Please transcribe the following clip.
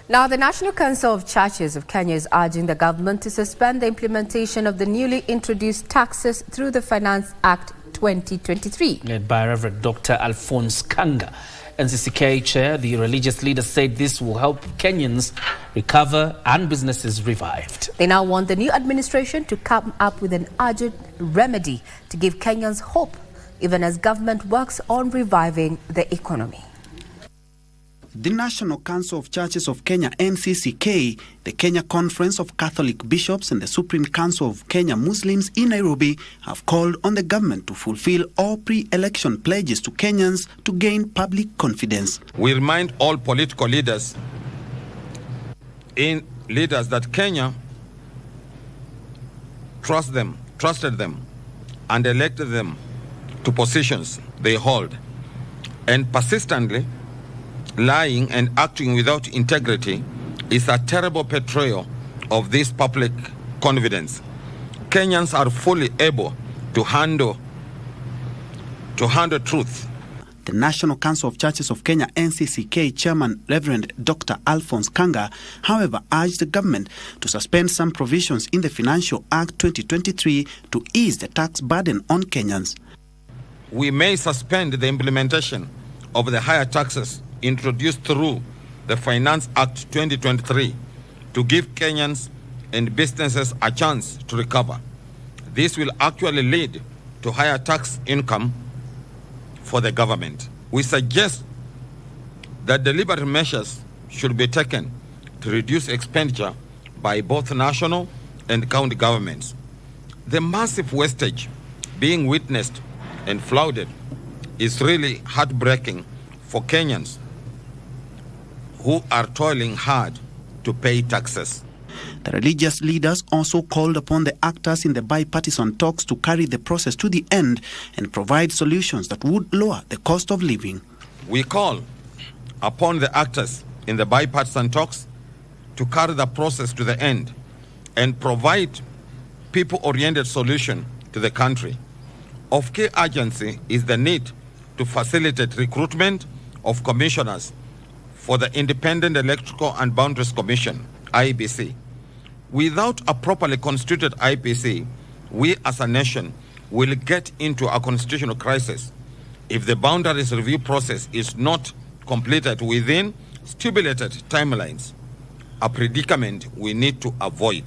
Now, the National Council of Churches of Kenya is urging the government to suspend the implementation of the newly introduced taxes through the Finance Act 2023. Led by Rev Dr. Alphonse Kanga, NCCK Chair, the religious leader said this will help Kenyans recover and businesses revived. They now want the new administration to come up with an urgent remedy to give Kenyans hope, even as government works on reviving the economy. The National Council of Churches of Kenya, NCCK, the Kenya Conference of Catholic Bishops and the Supreme Council of Kenya Muslims in Nairobi have called on the government to fulfill all pre-election pledges to Kenyans to gain public confidence. We remind all political leaders that Kenya trusted them and elected them to positions they hold, and persistently lying and acting without integrity is a terrible betrayal of this public confidence. Kenyans are fully able to handle truth. The National Council of Churches of Kenya, NCCK Chairman Rev Dr. Alphonse Kanga, however, urged the government to suspend some provisions in the Financial Act 2023 to ease the tax burden on Kenyans. We may suspend the implementation of the higher taxes introduced through the Finance Act 2023 to give Kenyans and businesses a chance to recover. This will actually lead to higher tax income for the government. We suggest that deliberate measures should be taken to reduce expenditure by both national and county governments. The massive wastage being witnessed and flaunted is really heartbreaking for Kenyans who are toiling hard to pay taxes. The religious leaders also called upon the actors in the bipartisan talks to carry the process to the end and provide solutions that would lower the cost of living. We call upon the actors in the bipartisan talks to carry the process to the end and provide people-oriented solution to the country. Of key urgency is the need to facilitate recruitment of commissioners for the Independent Electoral and Boundaries Commission, IEBC. Without a properly constituted IEBC, we as a nation will get into a constitutional crisis if the boundaries review process is not completed within stipulated timelines, a predicament we need to avoid.